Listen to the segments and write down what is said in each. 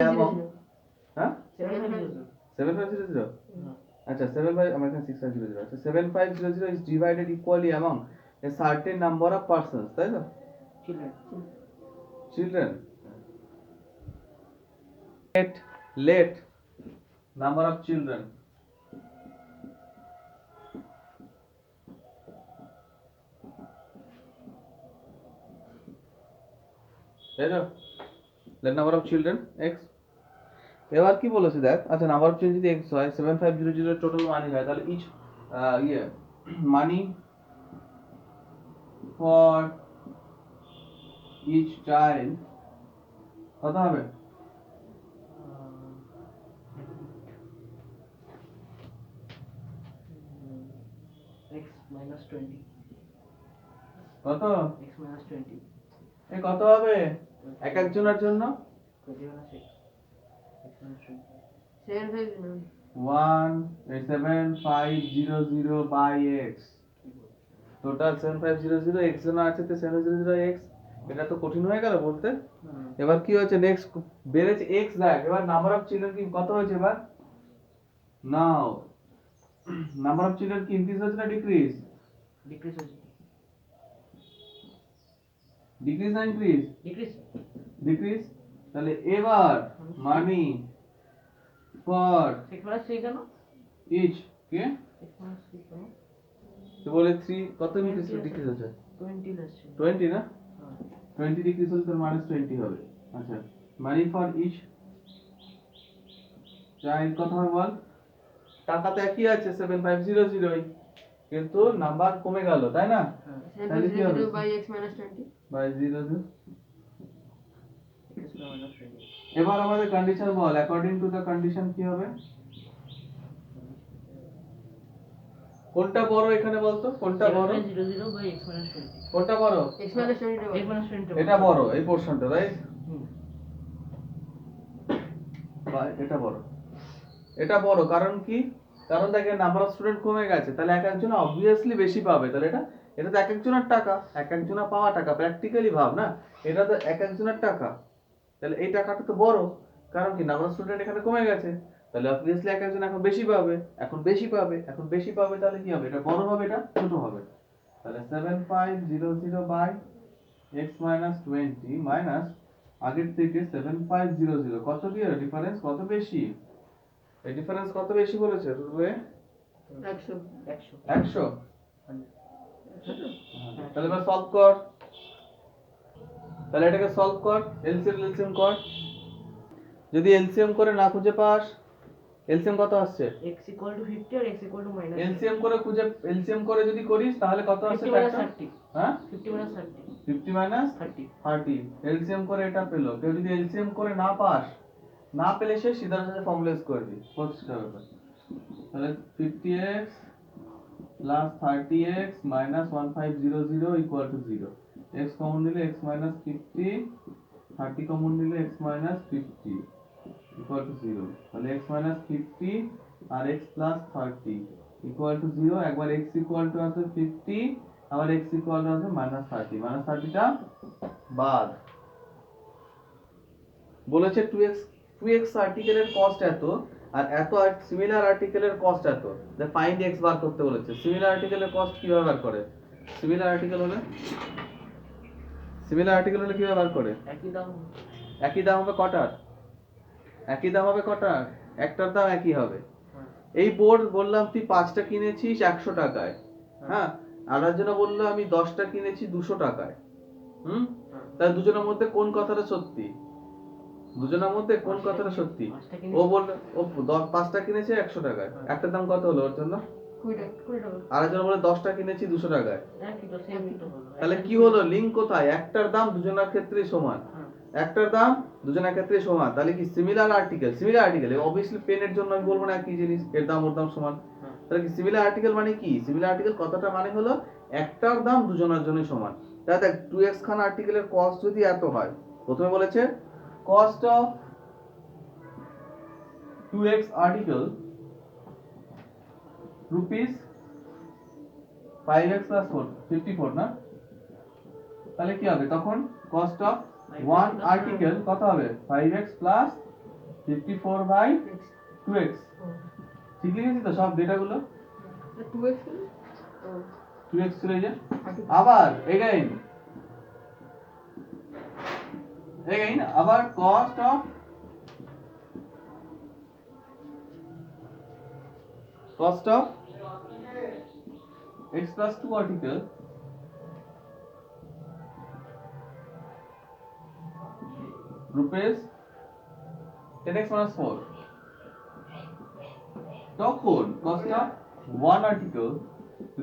among হ্যাঁ 7500 আচ্ছা 75 আমার এখানে 6500 আচ্ছা 7500 is divided equally among a certain number of persons তাই তো children let number of children তাই তো let number of children x এবার কি বলেছে দেখ আচ্ছা নাম্বার অফ চিলড্রেন যদি x হয় 7500 টোটাল মানি হয় তাহলে each money for each child কত হবে x minus 20 কত x minus 20 এই কত হবে এক একজনের জন্য 7500 by x টোটাল 7500 x জন আছে তো 700 x এটা তো কঠিন হয়ে গেল বলতে এবার কি হচ্ছে নেক্সট বেড়েছে x দেখ এবার নাম্বার অফ চিলড্রেন কি কত হয়েছে এবার নাও নাম্বার অফ চিলড্রেন কি ইনক্রিজ হচ্ছে না ডিক্রিজ হচ্ছে ডিক্রিজ না ইনক্রিজ ডিক্রিজ ডিক্রিজ তাহলে এবার মানি ফর x minus 3 কেন ইচ কে x minus 3 কেন তো বলে 3 কত ইনক্রিজ ডিক্রিজ হচ্ছে 20 আছে 20 না 20 ডিক্রিজ হলে তার মাইনাস 20 হবে আচ্ছা মানি ফর ইচ চাইল্ড কত হবে বল টাকা তো একই আছে 7500 কিন্তু নাম্বার কমে গেল তাই না তাহলে কি হবে 0 by x minus 20 by 0 x minus 20 এবার আমাদের কন্ডিশন বল অ্যাকর্ডিং টু দ্য কন্ডিশন কি হবে কোনটা বড় এখানে বলতো কোনটা বড় 0 by x minus 20 কোনটা বড় x minus 20 x minus 20 এটা বড় এই পোরশনটা রাইট এটা বড় কারণ কি কারণ দেখেন নাম্বার অফ স্টুডেন্ট কমে গেছে তাহলে এক একজন অবভিয়াসলি বেশি পাবে তাহলে এটা তো এক একজনের টাকা এক একজনের পাওয়া টাকা প্র্যাকটিক্যালি ভাব না এটা তো এক একজনের টাকা তাহলে এই টাকাটা তো বড় কারণ কি নাম্বার অফ স্টুডেন্ট এখানে কমে গেছে তাহলে অবভিয়াসলি এক একজন এখন বেশি পাবে তাহলে কি হবে এটা বড় হবে এটা ছোট হবে তাহলে 7500 বাই x minus 20 মাইনাস আগের থেকে 7500 কত দিয়ে ডিফারেন্স কত বেশি এই ডিফারেন্স কত বেশি বলেছে রুবে 100 তাহলে এবার সলভ কর তাহলে এটাকে সলভ কর এলসিএম কর যদি এলসিএম করে না খুঁজে পাস এলসিএম কত আসছে x equal to 50 আর x equal to minus LCM করে যদি করিস তাহলে কত আসছে 50 minus 30 হ্যাঁ 50 minus 30 50 minus 30 এলসিএম করে এটা পেলো কেউ যদি এলসিএম করে না পাস না পেলে সে সিধা সাথে ফর্মুলাইজ করবি পরিষ্কার ব্যাপার তাহলে 50x plus 30x minus 1500 equal to 0 x common নিলে x minus 50 30 কমন নিলে x minus 50 equal to 0 তাহলে x minus 50 আর x plus 30 equal to 0 একবার x equal to আছে 50 আবার x equal to আছে minus 30 টা বাদ বলেছে 2x আর্টিকেলের কস্ট এত আর এত সিমিলার আর্টিকেলের কস্ট এত যে ফাইন্ড x বার করতে বলেছে সিমিলার আর্টিকেলের কস্ট কিভাবে বার করে সিমিলার আর্টিকেল হলে কিভাবে বার করে একই দাম হবে কটার একটার দাম একই হবে এই বোর্ড বললাম তুই 5টা কিনেছিস 100 টাকায় হ্যাঁ আর একজন বললো আমি 10টা কিনেছি 200 টাকায় তাহলে দুজনের মধ্যে কোন কথাটা সত্যি ও বললো ও 5টা কিনেছে 100 টাকায় একটার দাম কত হলো ওর জন্য 20 টাকা আর একজন বলে 10টা কিনেছি 200 টাকায় তাহলে কি হলো লিংক কোথায় একটার দাম দুজনের ক্ষেত্রে সমান তাহলে কি সিমিলার আর্টিকেল অবভিয়াসলি পেনের জন্য আমি বলবো না একই জিনিস এর দাম ওর দাম সমান তাহলে কি সিমিলার আর্টিকেল মানে কি সিমিলার আর্টিকেল কথাটা মানে হলো একটার দাম দুজনের জন্য সমান তাহলে দেখ 2x খান আর্টিকেলের কস্ট যদি এত হয় প্রথমে বলেছে cost of 2x article rupees 5x plus 54 না তাহলে কি হবে তখন cost of one article কত হবে 5x plus 54 by X 2x ঠিক লিখেছি তো সব ডেটাগুলো 2x 2x চলে যায় আবার এগেইন আবার cost of x plus 2 article rupees 10x minus 4 তখন cost of one article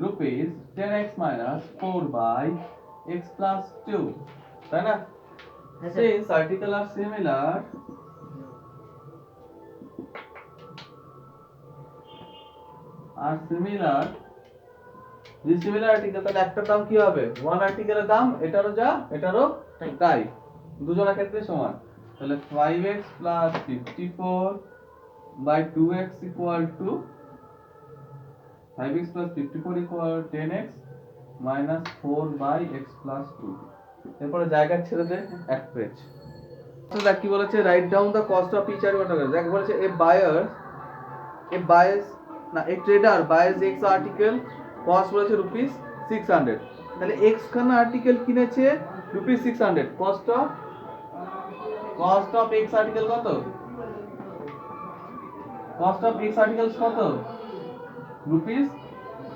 rupees 10x minus 4 by x plus 2 তাই না হ্যাঁ sir since article are similar dissimilar article তাহলে একটা দাম কি হবে one article এর দাম এটারও যা এটারও তাই দুজনের ক্ষেত্রে সমান তাহলে 5x plus 54 by 2x equal to 5x plus 54 equal 10x minus 4 by x plus 2 এরপরে জায়গা ছেড়ে দে এক পেজ তো দেখ কি বলেছে write down the cost of each article দেখ বলেছে a trader buys x article cost বলেছে রুপিস 600 তাহলে x খানা আর্টিকেল কিনেছে rupees 600 cost of x article কত কস্ট অফ x আর্টিকেলস কত rupees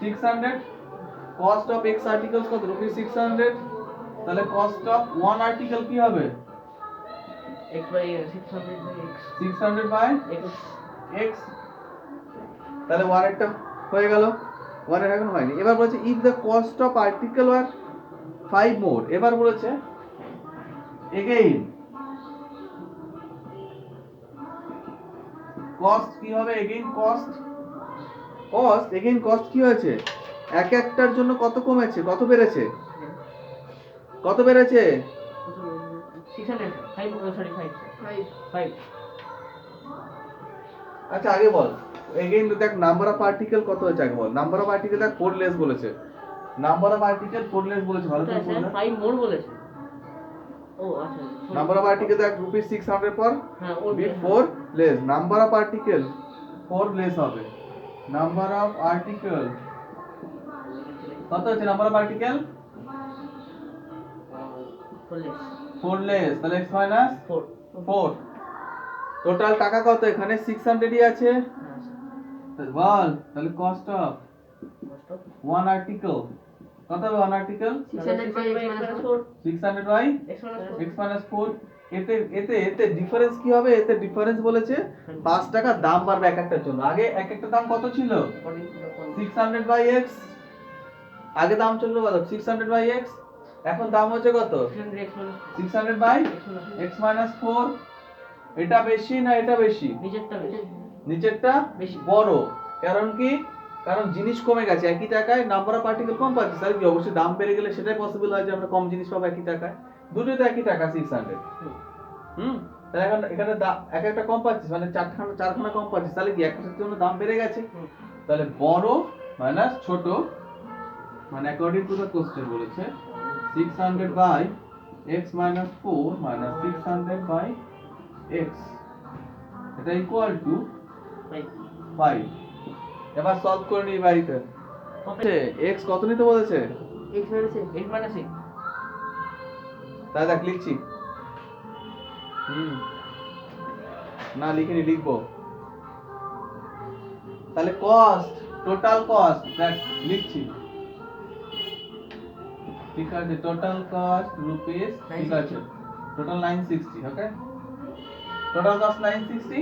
600 cost of x articles কত রুপিস 600 তাহলে কস্ট অফ ওয়ান আর্টিকেল কি হবে x by 600 by x 600 by x x তাহলে 1 একটা হয়ে গেল 1 এর এখন হয়নি এবার বলেছে if the cost of article were 5 more এবার বলেছে এগেইন কস্ট কি হবে এগেইন কস্ট কি হয়েছে এক একটার জন্য কত কমেছে কত বেড়েছে 600 5 sorry 5 5 আচ্ছা আগে বল এগেইন দেখ নাম্বার অফ আর্টিকেল কত হয়েছে আগে বল নাম্বার অফ আর্টিকেল দেখ 4 লেস বলেছে নাম্বার অফ আর্টিকেল 4 লেস বলেছে ভালো করে বল না 5 মোর বলেছে ও আচ্ছা নাম্বার অফ আর্টিকেল দেখ রুপিস 600 পর হ্যাঁ ওর be 4 less number of article 4 less হবে নাম্বার অফ আর্টিকেল কত হচ্ছে নাম্বার অফ আর্টিকেল 4 লেস তাহলে x মাইনাস 4 টোটাল টাকা কত এখানে 600 ই আছে বল তাহলে কস্ট অফ ওয়ান আর্টিকেল কত হবে one article 600 by x minus 4 600 by x minus 4 এতে ডিফারেন্স কি হবে এতে ডিফারেন্স বলেছে 5 টাকা দাম বাড়বে এক একটার জন্য আগে এক একটা দাম কত ছিল 600 বাই x আগে দাম ছিল কত 600 বাই x এখন দাম হচ্ছে কত 600 বাই x minus 4 এটা বেশি না এটা বেশি নিচেরটা বেশি। বড় কারণ কি কারণ জিনিস কমে গেছে একই টাকায় নাম্বার অফ পার্টিকেল কম পাচ্ছি স্যার কি অবশ্যই দাম বেড়ে গেলে সেটাই পসিবল হয় যে আমরা কম জিনিস পাবো একই টাকায় দুটোই তো একই টাকা 600 তাহলে এখন এখানে এক একটা কম পাচ্ছিস মানে চারখানা কম পাচ্ছিস তাহলে কি একটার জন্য দাম বেড়ে গেছে তাহলে বড় মাইনাস ছোট মানে অ্যাকর্ডিং টু দ্য কোশ্চেন বলেছে 600 by x minus 4 minus 600 by x এটা ইকুয়াল টু 5 এবার সলভ করে নিই বাড়িতে x কত নিতে বলেছে x minus 8 তাই দেখ লিখছি না লিখিনি লিখবো তাহলে কস্ট টোটাল কস্ট দেখ লিখছি ঠিক আছে টোটাল কস্ট রুপিস ঠিক আছে total 960 okay total cost 960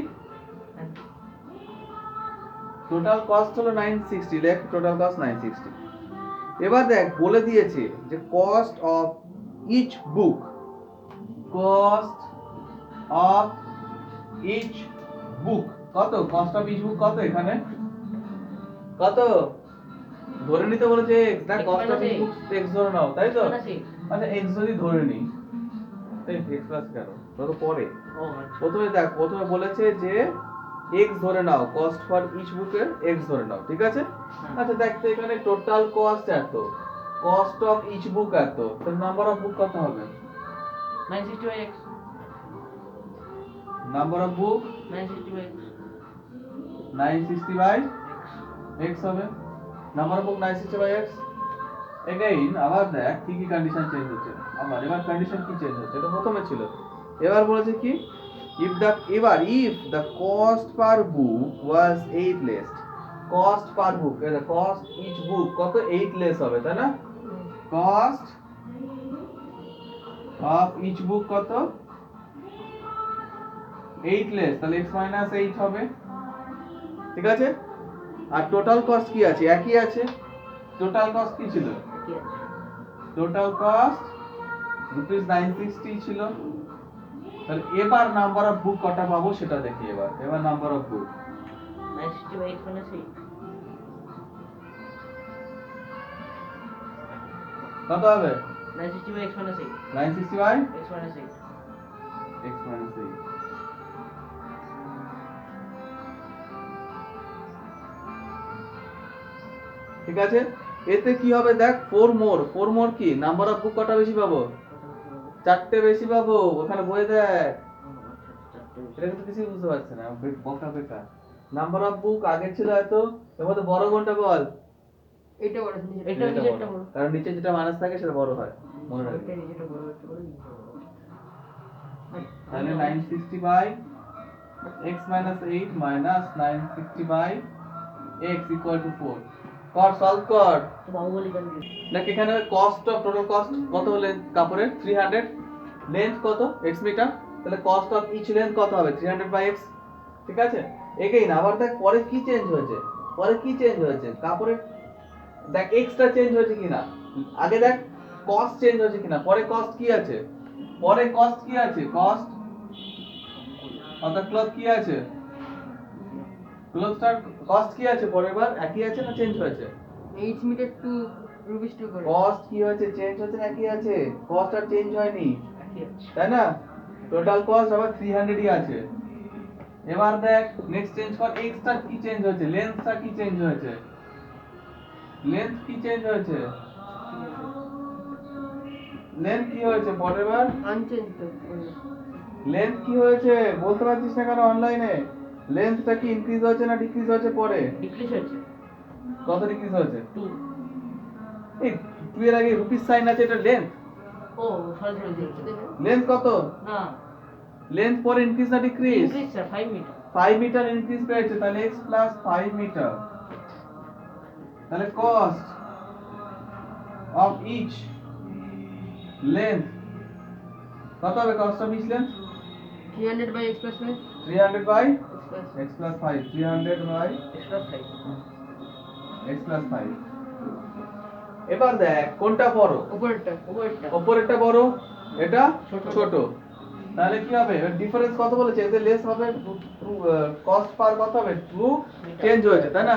total cost হলো 960 লেখ টোটাল কস্ট 960 এবার দেখ বলে দিয়েছে যে কস্ট অফ ইচ বুক কত কস্ট অফ ইচ বুক কত এখানে কত ধরে নিতে বলেছে x দেখ cost of each book x ধরে নাও তাই তো আচ্ছা x যদি ধরে নিই তাই x প্লাস কেন ধরো পরে প্রথমে বলেছে যে x ধরে নাও কস্ট ফর ইচ বুকে x ধরে নাও ঠিক আছে আচ্ছা দেখ তো এখানে টোটাল কস্ট এত কস্ট অফ ইচ বুক এত তাহলে নাম্বার অফ বুক কত হবে 960 by x number of book 960 by x 960 by x হবে, number of book 960 by x। Again আবার দেখ কি কি কন্ডিশন চেঞ্জ হচ্ছে, আবার এবার কন্ডিশন কি চেঞ্জ হচ্ছে, এটা প্রথমে ছিল, এবার বলেছে কি if the cost per book was 8 less, cost per book এটা cost each book কত 8 less হবে তাই না, cost of each book কত 8 less, তাহলে x minus 8 হবে, ঠিক আছে। আর টোটাল কস্ট কি আছে, একই আছে, টোটাল কস্ট কি ছিল, কি আছে টোটাল কস্ট রুপিস 960 ছিল। তাহলে এবার নাম্বার অফ বুক কটা পাবো সেটা দেখি, এবার number of book 960 by x minus 8 কত হবে, 960 by x minus 8 960 by x minus 8 x minus 8। ঠিক আছে, এতে কি হবে দেখ 4 মোর কি নাম্বার অফ বুক কটা বেশি পাবো, চারটে বেশি পাবো, ওখানে বই দেখ, এটা কিন্তু কিছু বুঝতে পারছে না, বকা বেকার। নাম্বার অফ বুক আগে ছিল এত, এর মধ্যে বড় কোনটা বল, এটা বড় আছে, এটা এটা নিচেরটা বড়। বড়। কারণ নিচে যেটা মাইনাস থাকে সেটা বড় হয়, মনে রাখবে। এটা নিচেটা বড় একটা বড়। তাহলে 960 by x minus 8 minus 960 by x equal to 4, কর সলভ কর। তো বাহুবলী কন্ডিশন দেখ এখানে কস্ট অফ টোটাল কস্ট কত হলে কাপড়ের 300, লেন্থ কত x মিটার, তাহলে কস্ট অফ ইচ লেন্থ কত হবে 300 বাই x, ঠিক আছে। এগেইন আবার দেখ পরে কি চেঞ্জ হয়েছে, কাপড়ের দেখ এক্সট্রা চেঞ্জ হয়েছে কিনা, আগে দেখ কস্ট চেঞ্জ হয়েছে কিনা, পরে কস্ট কি আছে, কস্ট অফ দ্য ক্লথ কি আছে, ক্লথটার কস্ট কি আছে, পরের বার একই আছে না চেঞ্জ হয়েছে, 8 মিটার টু রুপিস 2 করে। কস্ট কি হয়েছে, চেঞ্জ হয়েছে না একই আছে, কস্ট আর চেঞ্জ হয়নি একই আছে তাই না, টোটাল কস্ট আবার 300 ই আছে। এবার দেখ নেক্সট চেঞ্জ কর, এক্সট্রা কি চেঞ্জ হয়েছে, লেন্থটা কি চেঞ্জ হয়েছে, লেন্থ কি চেঞ্জ হয়েছে, লেন্থ কি হয়েছে পরের বার, আনচেঞ্জ তো লেন্থ কি হয়েছে বলতে পারছিস না কেন অনলাইনে, লেন্থটা কি ইনক্রিজ হয়েছে না ডিক্রিজ হয়েছে পরে, ডিক্রিজ হয়েছে কত ডিক্রিজ হয়েছে, 2 এই 2 এর আগে রুপিস সাইন আছে, এটা লেন্থ, ও সরি লেন্থ কত, না লেন্থ পরে ইনক্রিজ না decrease, increase sir 5 metre 5 metre increase পেয়েছে, তাহলে x প্লাস 5 মিটার, তাহলে কস্ট অফ ইচ লেন্থ কত হবে, cost of each length 300 by x plus 5 300 by x plus x plus 5, 300 by extra 5 x plus 5। এবার দেখ কোনটা বড়, উপরেরটা। উপরেরটা বড়, এটা ছোট। ছোট, তাহলে কি হবে, ডিফারেন্স কত বলেছে, এতে লেস হবে, কস্ট পার কত হবে 2 চেঞ্জ হয়েছে তাই না,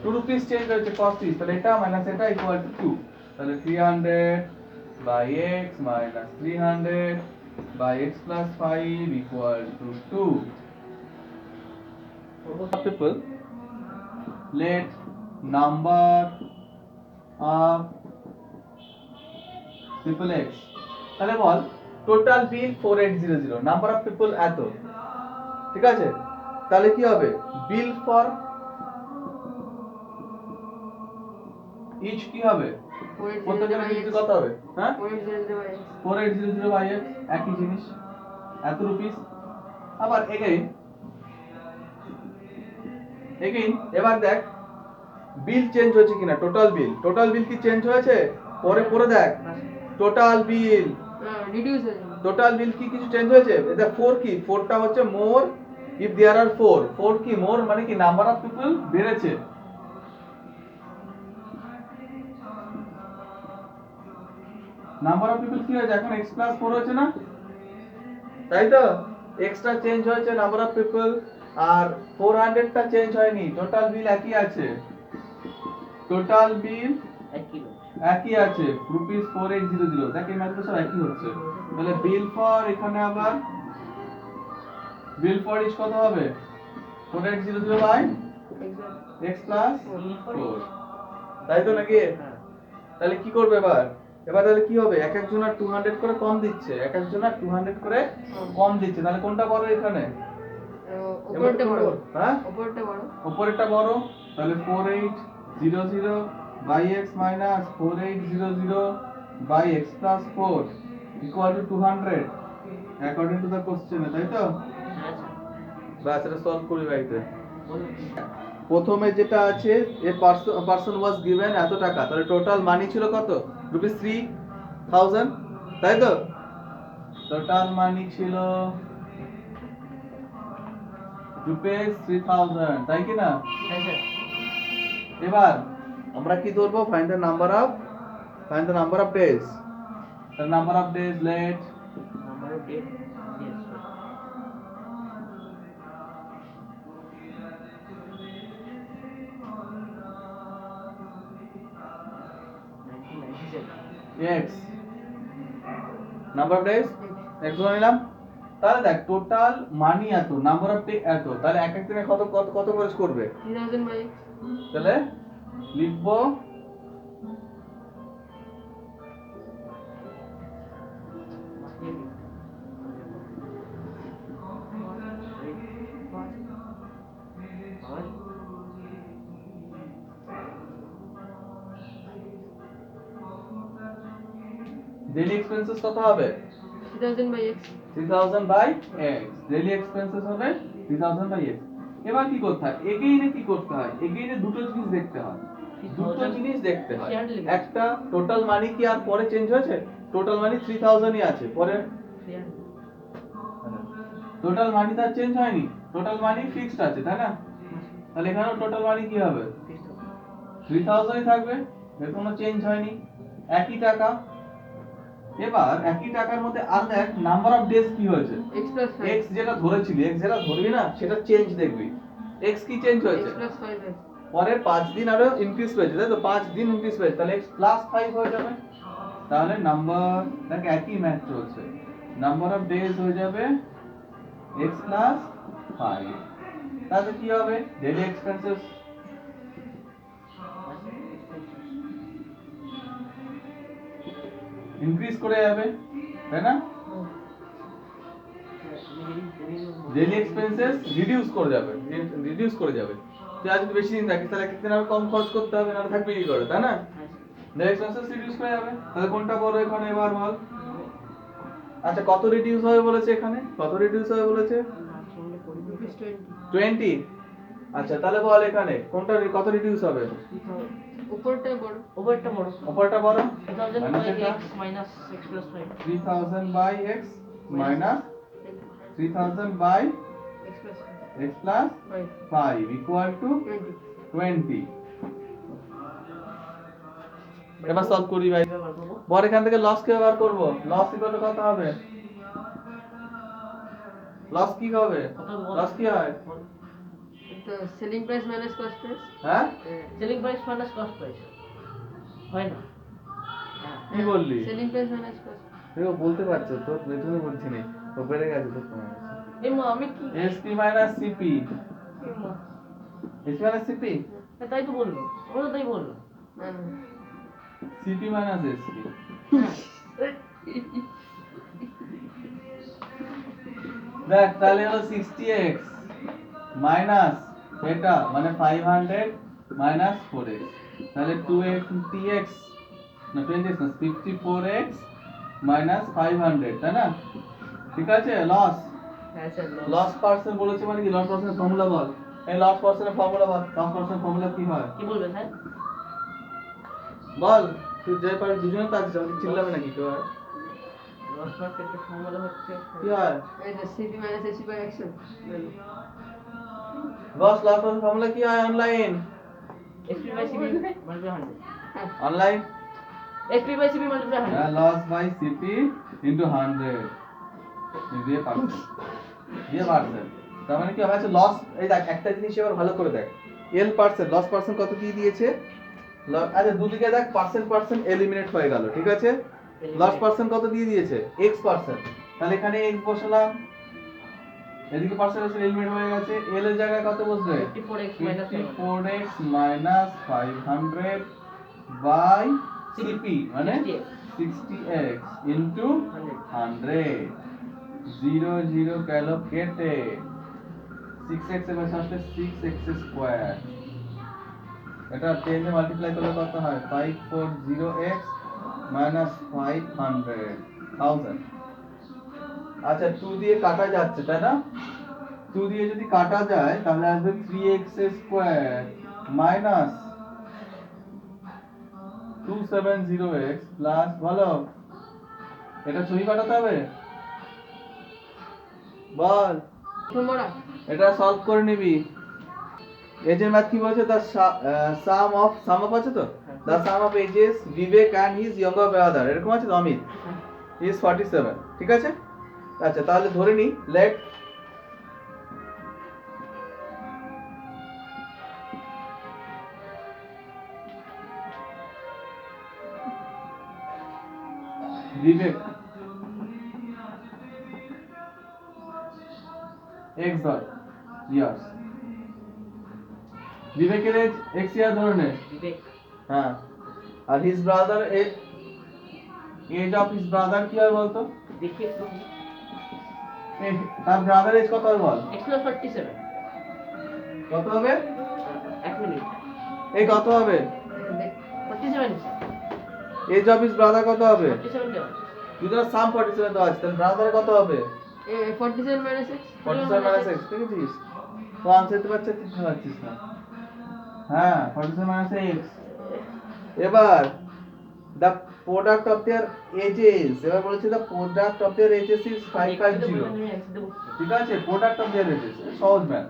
2 রুপিস চেঞ্জ হয়েছে কস্ট ইজ, তাহলে এটা মাইনাস এটা ইকুয়াল টু 2, তাহলে 300 by x minus 300 by x plus 5 equal to 2। People, let number of people x, তাহলে বল total bill 4800, number of people এত, ঠিক আছে, তাহলে কি হবে বিল ফর ইচ কি হবে, প্রত্যেকটা বিল কত হবে, হ্যাঁ 4800 বাই x 4800 বাই x একই জিনিস, এত রুপিস। আবার এগেইন এবার দেখ বিল চেঞ্জ হয়েছে কিনা, টোটাল বিল কি চেঞ্জ হয়েছে, পরে দেখ টোটাল বিল রিডিউস হয়ে যাবে। টোটাল বিল কি কিছু চেঞ্জ হয়েছে, এটা 4 কি 4টা হচ্ছে মোর, ইফ देयर আর 4 কি মোর মানে কি নাম্বার অফ পিপল বেড়েছে, নাম্বার অফ পিপল কি হয়েছে এখন x প্লাস 4 হয়েছে না, তাই তো, এক্সট্রা চেঞ্জ হয়েছে নাম্বার অফ পিপল, আর 400 টা চেঞ্জ হয়নি, টোটাল বিল একই আছে, টোটাল বিল একই আছে রুপিস 4800, দেখ এই ম্যাথগুলো সব একই হচ্ছে, তাহলে বিল ফর এখানে আবার বিল ফর ইজ কত হবে 4800 বাই x প্লাস 4, তাই তো নাকি, তাহলে কি করবে এবার এবার তাহলে কি হবে, এক একজনের 200 করে কম দিচ্ছে, এক একজনের 200 করে কম দিচ্ছে, তাহলে কোনটা বড় এখানে? উপরটা বড়। হ্যাঁ, উপরটা বড়। উপরেরটা বড়, তাহলে 4800 by x minus 4800 by x plus 4 equal to 200 according to the question, তাই তো? হ্যাঁ স্যার। ব্যাস, এটা সলভ করি বাড়িতে। বলুন। প্রথমে যেটা আছে, এ পারসন ওয়াজ গিভেন এত টাকা, তাহলে টোটাল মানি ছিল কত? রুপিস 3000, তাই তো? টোটাল মানি ছিল রুপিস 3000, তাই কি না? হ্যাঁ স্যার। এবার আমরা কি ধরবো, find the number of days. the number of days late number of date, yes sir. x number of days x ধরে নিলাম। তাহলে দেখ টোটাল মানি এত, নাম্বার অফ ডে এত, তাহলে এক এক দিনে কত কত কত খরচ করবে? 3000 বাই তাহলে লিখবো ডেইলি এক্সপেন্সেস কত হবে? 3000 by x। 3000 by x, daily expenses হবে 3000 বাই x। এবার কি করতে হয়, এগেইনে কি করতে হয়, এগেইনে দুটো জিনিস দেখতে হয়, একটা টোটাল মানি কি আর পরে চেঞ্জ হয়েছে? টোটাল মানি 3000 ই আছে, পরে টোটাল মানি তো চেঞ্জ হয়নি, টোটাল মানি ফিক্সড আছে, তাই না? তাহলে এখানেও টোটাল মানি কি হবে? 3000 ই থাকবে, এর কোনো চেঞ্জ হয়নি, একই টাকা। এবার একই টাকার মধ্যে আর দেখ নাম্বার অফ ডেজ কি হয়েছে, x plus 5 x যেটা ধরেছিলি, x যেটা ধরবি না সেটা চেঞ্জ দেখবি, x কি চেঞ্জ x হয়েছে? plus 5 x। পরে 5 দিন আরো ইনক্রিজ হয়েছে, তাই তো? 5 দিন ইনক্রিজ হয়েছে, তাহলে x প্লাস 5 হয়ে যাবে। তাহলে নাম্বার দেখ একই ম্যাথ চলছে, নাম্বার অফ ডেজ হয়ে যাবে x প্লাস 5। তাহলে কি হবে, ডেইলি এক্সপেন্সেস ইনক্রিজ করে যাবে, তাই না? ডেইলি এক্সপেন্সেস রিডিউস করে যাবে। তুই আজ যদি বেশি দিন থাকিস তাহলে একদিন আর কম খরচ করতে হবে, না থাকবে কি করে, তাই না? ডেইলি এক্সপেন্সেস রিডিউস করে যাবে, তাহলে কোনটা বড় এখানে এবার বল। আচ্ছা কত রিডিউস হবে বলেছে এখানে, কত রিডিউস হবে বলেছে? rupees 20। 20। আচ্ছা তাহলে বল এখানে কোনটা কত রিডিউস হবে? উপরটা বড়। ওভারটা বড়। উপরটা বড়, 3000 মাইনাস বাই এটা x minus x plus 5। 3000 by x minus 3000 by x plus x plus 5 5 equal to 20। 20। এবার সলভ করি ভাই। ব্যবহার করব। বর এখান থেকে লস কে বার করব, লস ইকুয়াল টু কত হবে? লস কি হবে? কত বল? লস কি হয়? তো selling price minus cost price. হ্যাঁ selling price minus cost price হয় না? হ্যাঁ। কি বললি? Selling price minus cost. দেখো বলতে পারছো তো, বেতনে বলছি না, ও বেড়ে গেছে তো কমে গেছে। এই মা আমি কি এসপি মাইনাস সিপি, এই মা, এসপি মাইনাস সিপি, তাই তো বললো, ও তো তাই বললো। না না সিপি মাইনাস এসপি। দেখ তাহলে হলো 60x মাইনাস এটা মানে 500 মাইনাস 4x, তাহলে 20x না 20x না 54x মাইনাস 500, তাই না? ঠিক আছে, লস হ্যাঁ স্যার লস পার্সেন্ট বলেছে মানে কি, লস পার্সেন্ট ফর্মুলা বল, এই লস পার্সেন্টের ফর্মুলা বল, লস পার্সেন্ট ফর্মুলা কি হয় কি বলবে স্যার? বল, তুই যে পারিস, দুজনে তো আছিস, আমাকে চিল্লাবে নাকি কেউ? আর লস মার্কেটের ফর্মুলা হচ্ছে কি হয়, এই যে CP minus SP by action. Boss loss percent formula কি হয় online? SP by CP multiply 100. Online SP by CP multiply 100. Loss by CP into 100 দিয়ে পার্সেন্ট, তার মানে কি হবে, আচ্ছা লস, এই দেখ একটা জিনিস এবার ভালো করে দেখ, এল পার্সেন্ট, লস পার্সেন্ট কত দিয়ে দিয়েছে, আচ্ছা দুদিকে দেখ পার্সেন্ট এলিমিনেট হয়ে গেল, ঠিক আছে? লস পার্সেন্ট কত দিয়ে দিয়েছে, x পার্সেন্ট, তাহলে এখানে x বসালাম, এদিকে পার্সেন্ট এলিমিনেট হয়ে গেছে, এল এর জায়গায় কত বসবে? 54x minus 54x minus 500 by CP মানে 60x 60x into 100 0 0 গেল কেটে 6x এর পাশে আসলে 6x স্কয়ার এটা 10 এ মাল্টিপ্লাই করলে কত হয় 540x minus 500,000 আচ্ছা 2 দিয়ে কাটা যাচ্ছে তাই না 2 দিয়ে যদি কাটা যায় তাহলে আসবে 3x square minus 270x plus বলো এটা সহি কাটাতে হবে বল তোমরা এটা সলভ করে নিবি এজের ম্যাথ কি বলছে দা সাম অফ আছে তো the some of ages Vivek and his younger brother এরকম আছে তো অমিত হি ইজ 47 ঠিক আছে আচ্ছা তাহলে ধরে নি let Vivek x dot years বিবেকের এজ x ইয়ার ধরে নে বিবেক হ্যাঁ আর his brother age of his brother কি হয় বলতো দেখি একটু তার ব্রাদার এজ কত হবে বল x plus 47 কত হবে এক মিনিট এই কত হবে 47 এজ অফ হিজ ব্রাদার কত হবে 47 দেওয়া যদি না সাম 47 দেওয়া আছে তাহলে ব্রাদার কত হবে 47 minus x 47 minus x ঠিক আছে তো আনসার দিতে পারছিস দিতে পারছিস না হ্যাঁ 47 minus x এবার the product of their ages এবার বলেছে the product of their ages is 550 ঠিক আছে product of their ages সহজ math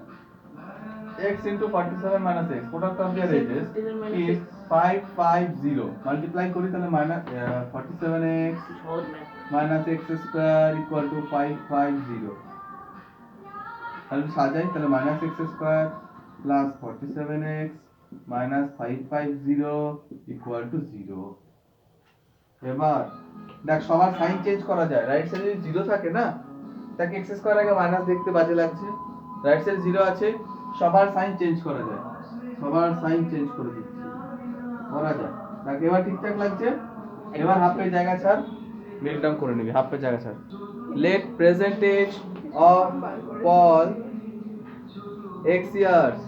x into 47 minus x product of their ages is 550 multiply করি তাহলে minus 47x সহজ math minus x square equal to 550 তাহলে সাজাই তাহলে minus x square plus 47x minus 550 equal to 0 এবার দেখ সবার সাইন চেঞ্জ করা যায় রাইট সাইডে যদি 0 থাকে না তাকে x স্কয়ার আগে মাইনাস দেখতে বাজে লাগছে রাইট সাইডে 0 আছে সবার সাইন চেঞ্জ করা যায় সবার সাইন চেঞ্জ করে দিচ্ছি করা যায় দেখ এবার ঠিকঠাক লাগছে এবার হাফ এর জায়গা ছাড় মিড টার্ম করে নিবি হাফ এর জায়গা ছাড় let present age of Paul x years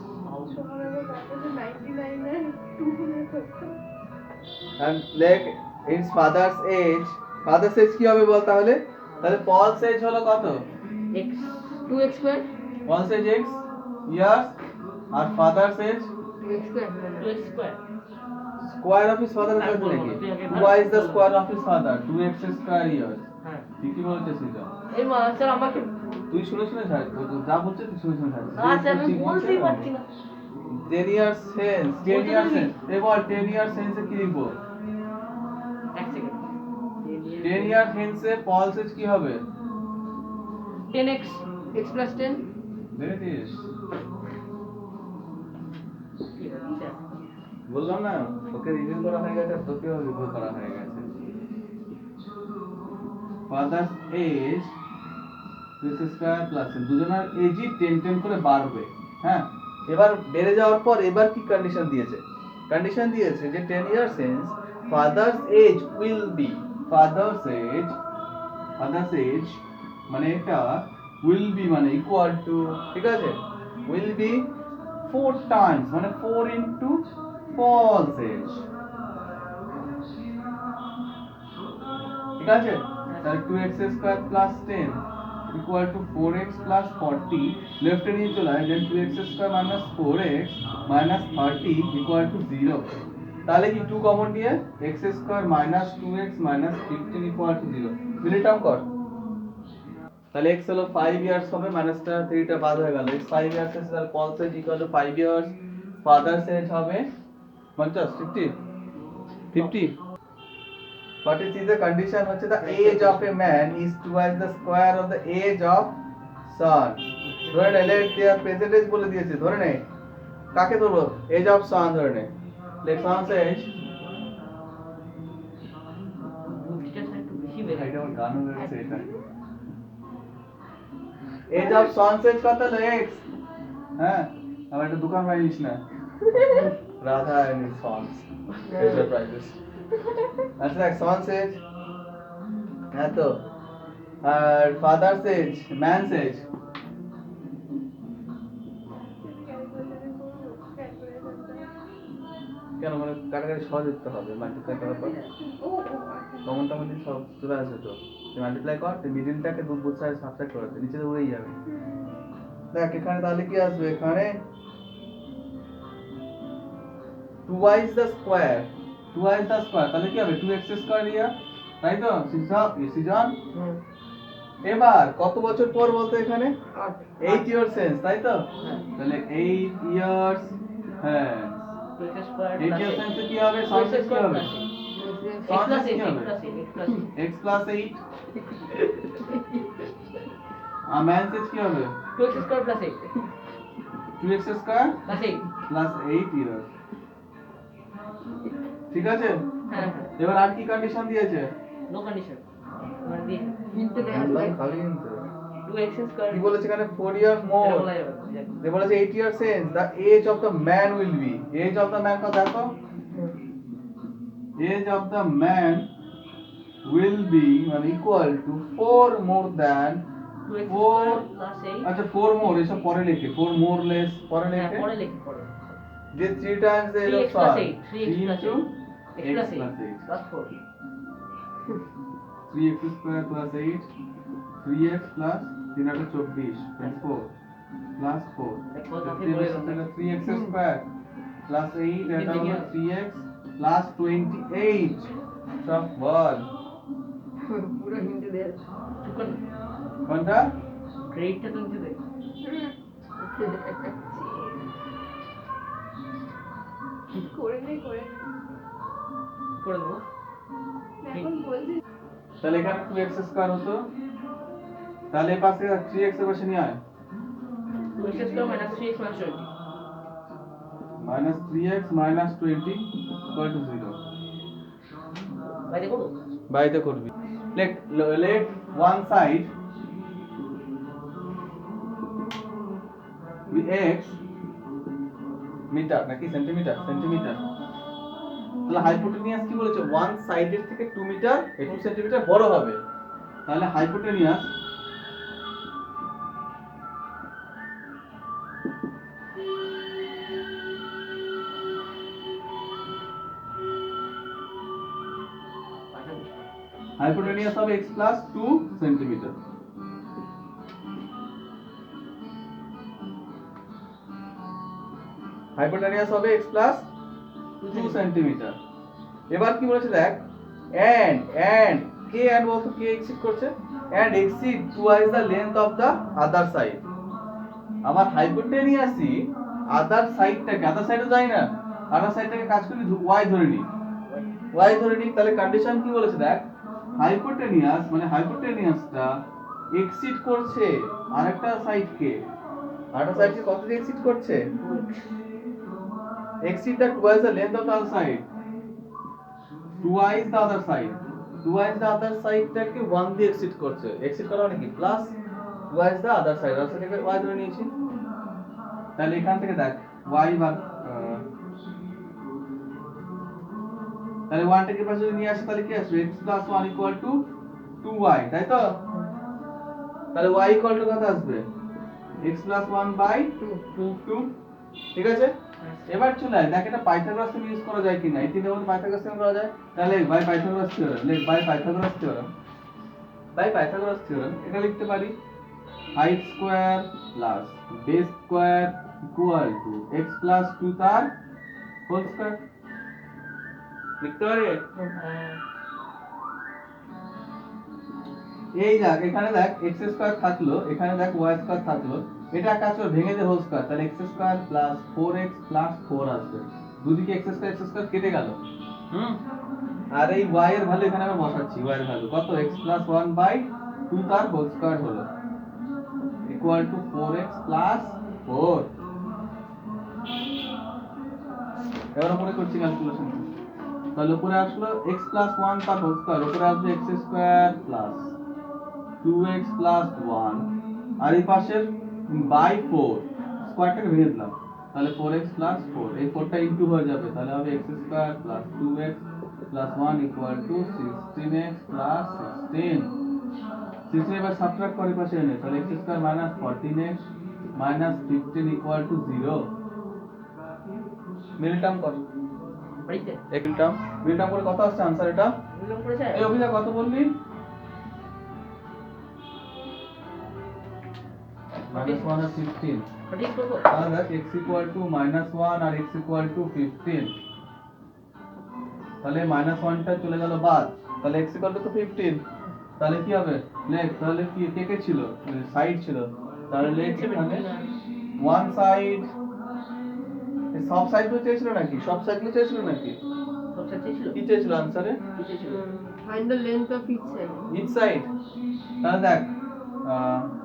and let his father's age কি হবে বল তাহলে তাহলে পলস এজ হলো কত x 2x square Paul's age x years আর father's age 2x square 2x square square of his father কত নাকি 2 is the square of his father 2x square years হ্যাঁ ঠিকই বলছিস এটা এই মা স্যার আমাকে তুই শুনে শুনে ছাড় যা বলছিস তুই শুনে শুনে ছাড় না স্যার আমি বলতেই পারছি না 10 years hence 10 years hence এবার 10 years hence এ কি লিখবো এক সেকেন্ড 10 years hence এ পলস এজ কি হবে 10x x plus 10 দেখেছিস কি হচ্ছে বললাম না ওকে রিভিউ করা হয়ে গেছে তোকেও রিভিউ করা হয়ে গেছে father age x square plus দুজনের এজই 10 10 করে বাড়বে হ্যাঁ এবার বেড়ে যাওয়ার পর এবার কি কন্ডিশন দিয়েছে যে 10 years hence father's age will be father's age মানে এটা উইল বি মানে ইকুয়াল টু ঠিক আছে উইল বি 4 টাইমস মানে 4 ইনটু false age ঠিক আছে তাহলে 2x square plus 10 equal to 4x plus 40 left এ নিয়ে চলে আয় then 2x square minus 4x minus 30 equal to 0 তাহলে কি 2 কমন নিয়ে x square minus 2x minus 15 equal to 0 মিনিট টার্ম কর তাহলে x হলো 5 ইয়ার্স হবে মাইনাসটা 3 টা বাদ হয়ে গেল x 5 ইয়ার্স এর তাহলে Paul's age equal to 5 years father's age হবে 50 But it is a condition হচ্ছে the age of a man is twice the square of the age of son ধরে নে let their percentage বলে দিয়েছে ধরে নে কাকে ধরবো age of son ধরে নে let son's age বুদ্ধিটা স্যার একটু বেশি বেড়ে এটা আমার গানও বেরোচ্ছে এটা age of son's age কত হলো x হ্যাঁ আবার একটা দোকান বানিয়েছিস না Radha and his sons enterprises আচ্ছা son's age হ্যাঁ তো আর ফাদার্স এজ ম্যানস এজ কেন মানে কাটাকাটি সহজ দিতে হবে মাল্টিপ্লাই করার পর কমনটা মধ্যে সব চলে আসে তো মাল্টিপ্লাই কর মিডিলটাকে দু বুথ সাইড সাবট্রাক্ট করতে নিচে তো উড়েই যাবে দেখ এখানে তাহলে কি আসবে এখানে 2y the square 2y the square তাহলে কি হবে 2x স্কয়ার ইয়া তাই তো সিজন হুম এবার কত বছর পর বলতো এখানে 8 8 ইয়ার্স সেন্স তাই তো হ্যাঁ তাহলে 8 ইয়ার্স হ্যাঁ 2x স্কয়ার 8 ইয়ার্স সেন্স কি হবে সাইন কি হবে x plus 8 আর ম্যান সেন্স কি হবে 2x square plus 8 2x square plus 8 plus 8 years ঠিক আছে হ্যাঁ এবার আর কি কন্ডিশন দিয়েছে নো কন্ডিশন মানে দিয়ে কিন্তু খালি কিন্তু 2x স্কয়ার কি বলেছে এখানে 4 ইয়ার মোর বলা যাবে না। they বলেছে 8 years since the age of the man will be age of the man কত দেখো age of the man will be equal to 4 more than 2x four square plus 8 আচ্ছা 4 more এসব পরে লিখে 4 more less পরে হ্যাঁ লিখে পরে লিখি পরে যে 3 times the age of 3x plus sun 8 3x plus 3 into 8 x plus plus 8 8 plus 4 3x square plus 8 3x plus 3 R 24 24 plus 4 দেখো তাতে 3 বলে বসে গেল থাকলে 3x square plus 8 এটা হলো 3x plus 28 সব বল পুরো হিন্দি দেয় চুকন কোনটা গ্রেডটা তুমি দেবে করে নেই করে করে দেবো এখন বলছি তাহলে এখানে 2x স্কয়ার হতো তাহলে এই পাশে 3x এর পাশে নিয়ে আয় 2x square minus 3x minus 20 -3x - 20 equal to 0 বাইরে করো বাইরে করবি let one side be x metre নাকি সেন্টিমিটার সেন্টিমিটার তাহলে হাইপোটেনিয়াস কি বলেছে ওয়ান সাইডের থেকে 2 মিটার 2 সেন্টিমিটার বড় হবে তাহলে hypotenuse hypotenuse of x plus 2 centimeter hypotenuse of x plus 2 centimeter এবার কি বলেছে দেখ and k and বলতো k exceed করছে and exceed twice the length of the other side আমার hypotenuse আদার সাইডটাকে আদার সাইডে যাই না আদার সাইডটাকে কাজ করি y ধরে নি y ধরে নি তাহলে কন্ডিশন কি বলেছে দেখ হাইপোটেনিয়াস মানে হাইপোটেনিয়াসটা এক্সিড করছে আরেকটা সাইডকে আরেকটা সাইডকে কত দিয়ে এক্সিড করছে exceed the twice the length of the other side twice the other side twice the other side টাকে 1 দিয়ে exceed করছে exceed করা মানে কি plus twice the other side আর সেটাকে y ধরে নিয়েছি তাহলে এখান থেকে দেখ y ভাগ তাহলে 1 টাকে পাশে যদি নিয়ে আসে তাহলে কি আসবে x plus 1 equal to 2y তাই তো তাহলে y equal to কত আসবে x plus 1 by 2 ঠিক আছে এবার চলে আয় দেখ এটা পাইথাগোরাস থেকে ইউজ করা যায় কিনা এই তিনটা মধ্যে পাইথাগোরাস থেকে করা যায় তাহলে বাই পাইথাগোরাস থিওরেম লেখ by Pythagoras theorem by Pythagoras theorem এটা লিখতে পারি height square plus base square equal to x plus 2 তার হোল স্কয়ার লিখতে পারি এই দেখ এখানে দেখ x স্কয়ার থাকলো এখানে দেখ y স্কয়ার থাকলো এটা কাজ করে ভেঙে দে হোল স্কয়ার তাহলে x square plus 4x plus 4 আসবে দুদিকে x স্কয়ার কেটে গেল আর এই y এর ভ্যালু এখানে আমি বসাচ্ছি y এর ভ্যালু কত x প্লাস 1 বাই 2 তার হোল স্কয়ার হলো ইকুয়াল টু 4x প্লাস 4 এবার উপরে করছি ক্যালকুলেশন তাহলে উপরে আসলো x প্লাস 1 তার হোল স্কয়ার উপরে আসবে x square plus 2x plus 1 আর এই পাশের বাই 4 স্কয়ারটাকে ভেঙে দিলাম তাহলে 4x প্লাস 4 এই 4টা ইনটু হয়ে যাবে তাহলে হবে x square plus 2x plus 1 equal to 16x plus 16 16 এবার সাবট্রাক্ট করে পাশে এনে তাহলে x square minus 14x minus 15 equal to 0 middle term কর বাড়িতে মিডল টার্ম করে কত আসছে आंसर এটা মিলন করেছে এই অভিজা কত বললি minus 1 আর 15 সঠিক করবো তাহলে দেখ x equal to minus 1 R x equal to 15 তাহলে minus 1 টা চলে গেল বাদ তাহলে x equal to 15 তাহলে কি হবে লেখ তাহলে কি কে কে ছিল সাইড ছিল তাহলে লেখ এখানে ওয়ান সাইড সব সাইড গুলো চেয়েছিল নাকি সব সাইড গুলো চেয়েছিল নাকি সব সাথে ছিল কি চেয়েছিল আনসারে কিছু ছিল Find the length of each side. Each side তাহলে দেখ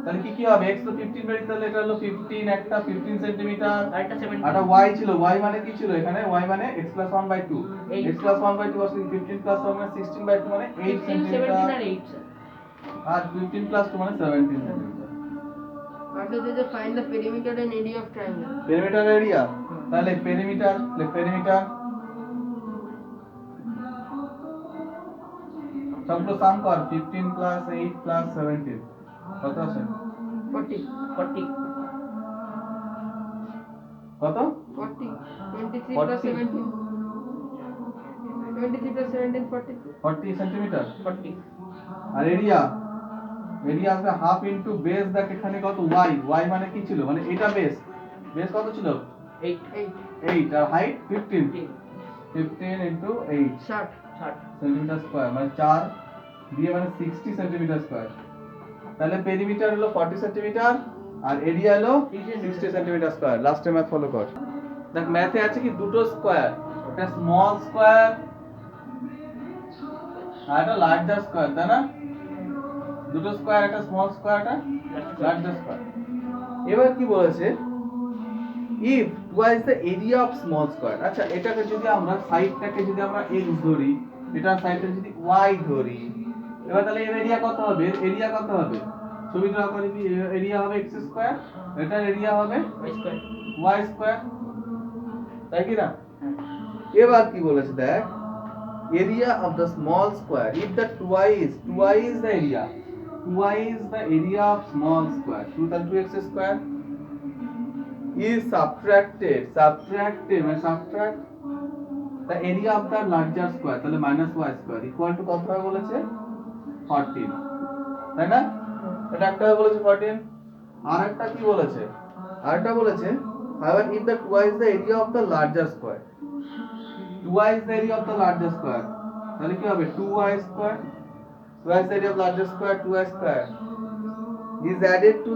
তাহলে কি কি হবে x তো 15 বেরিয়ে তাহলে এটা হলো 15 একটা 15 সেন্টিমিটার আরেকটা 70 আর y ছিল y মানে কি ছিল এখানে y মানে x + 1/2 Eight. x + 1/2 was 15 + 1 মানে 16/2 মানে 8 17 সেন্টিমিটার আর 8 স্যার আর 15 + 2 মানে 17 centimetre After that, just find the perimeter and area of triangle. Perimeter area তাহলে পেরিমিটার সবগুলো সাম কর 15 + 8 + 17 কত আছে 40. 40 কত 40. 23 40. plus 17. 23 plus 17, 40. 40 সেন্টিমিটার 40 আর এরিয়া আসবে হাফ ইনটু বেস দেখ এখানে কত y মানে কি ছিল মানে এটা বেস কত ছিল 8 8. 8 আর হাইট 15 15 15 ইনটু 8 60. 60 সেন্টিমিটার স্কয়ার মানে 4 দিয়ে মানে 60 সেন্টিমিটার স্কয়ার তাহলে পেরিমিটার হলো 40 সেন্টিমিটার আর এরিয়া হলো 60 সেন্টিমিটার স্কয়ার লাস্টে ম্যাথ ফলো কর দেখ ম্যাথে আছে কি দুটো স্কয়ার একটা স্মল স্কয়ার আর একটা লার্জার স্কয়ার তাই না দুটো স্কয়ার একটা স্মল স্কয়ার একটা লার্জার স্কয়ার এবার কি বলেছে if twice the area of small square আচ্ছা এটাকে যদি আমরা সাইডটাকে যদি আমরা x ধরি এটা সাইডটা যদি y ধরি এবার তাহলে এর এরিয়া কত হবে ছবি ড্র করে কি এরিয়া হবে x স্কয়ার এটার এরিয়া হবে y স্কয়ার y স্কয়ার তাই কি না এবার কি বলেছে দেখ area of the small square if the twice the area of small square 2 তাহলে 2x square is subtract the area of the larger square তাহলে -y square equal to কত হবে বলেছে 14 তাই না এটা একটা বলেছে 14 আর একটা কি বলেছে আরেকটা বলেছে however if the twice the area of the larger square তাহলে কি হবে 2y square twice the area of larger square 2y square is added to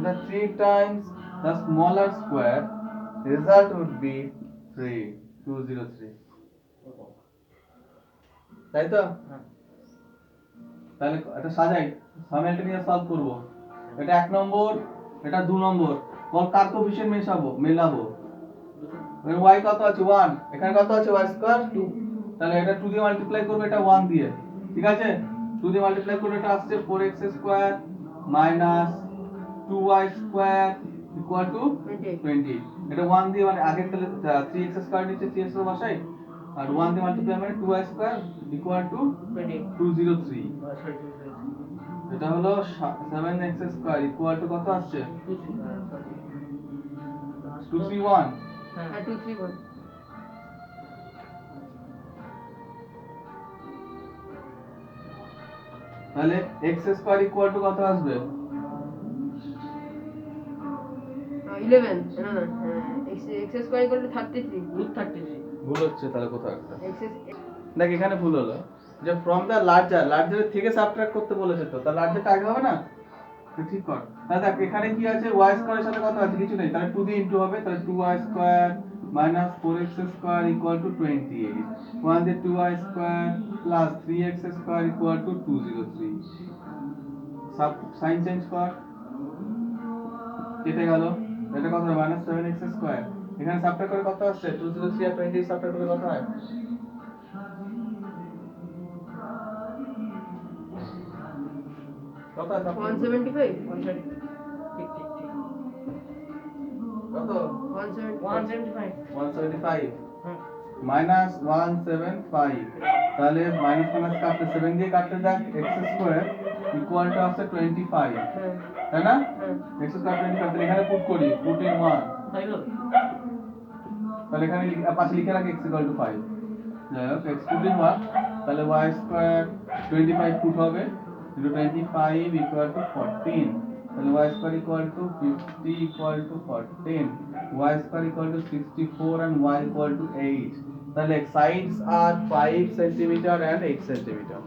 the 3 times the smaller square result would be 203 তাই তো তাহলে এটা সাজাই simultaneous solve করব এটা 1 নম্বর এটা 2 নম্বর কার কোএফিশিয়েন্ট মেলাবো y কত আছে 1 এখানে কত আছে y স্কয়ার 2 তাহলে এটা 2 দিয়ে মাল্টিপ্লাই করবে এটা 1 দিয়ে ঠিক আছে 2 দিয়ে মাল্টিপ্লাই করলে এটা আসছে 4x square minus 2y square equal to 20 এটা 1 দিয়ে মানে আগে তাহলে 3x স্কয়ার নিচে 3x এর বসাই আর 1 দিয়ে মাল্টিপ্লাই মানে 2y স্কয়ার ইকুয়াল টু 203 এটা হলো 7x স্কয়ার ইকুয়াল টু কত আসছে 231 হ্যাঁ 231. তাহলে x স্কয়ার ইকুয়াল টু কত আসবে 11. No. X square equal to 33. Root 33 ভুল হচ্ছে তাহলে কোথাও একটা X is দেখ এখানে ভুল হলো যে ফ্রম দা লার্জার থেকে সাবট্রাক্ট করতে বলেছে তো তাহলে লার্জারটা আগে হবে না তো ঠিক কর তাহলে দেখ এখানে কি আছে y স্কয়ারের সাথে কত আছে কিছু নেই তাহলে 2 দিয়ে ইনটু হবে তাহলে 2y square minus 4x square equal to 28 1 দিয়ে 2y square plus 3x square equal to 203 সব সাইন চেঞ্জ কর কেটে গেল এটা কত হবে minus 7x square এখানে সাবট্রাক্ট করে কত আসছে 203 আর 28 সাবট্রাক্ট করে কত হয় কত আছে 175. ঠিক কত 175. 175 175 হুম মাইনাস 175, তাহলে মাইনাস মাইনাস কাটতে 7 দিয়ে কাটতে যাক x স্কয়ার ইকুয়াল টু আসছে 25, হ্যাঁ তাই না? হ্যাঁ x স্কয়ার 25, তাহলে এখানে পুট করি পুট ইন 1, ফাইভ হবে তাহলে এখানে পাশে লিখে রাখি x ইকুয়াল টু 5, যাই হোক x পুট ইন 1, তাহলে y স্কয়ার 25 পুট হবে into 25 ইকুয়াল টু 14, তাহলে y square equal two 50 equal to 14, y square equal two 64 and y equal to 8, তাহলে sides are 5 centimeter and 8 centimeter.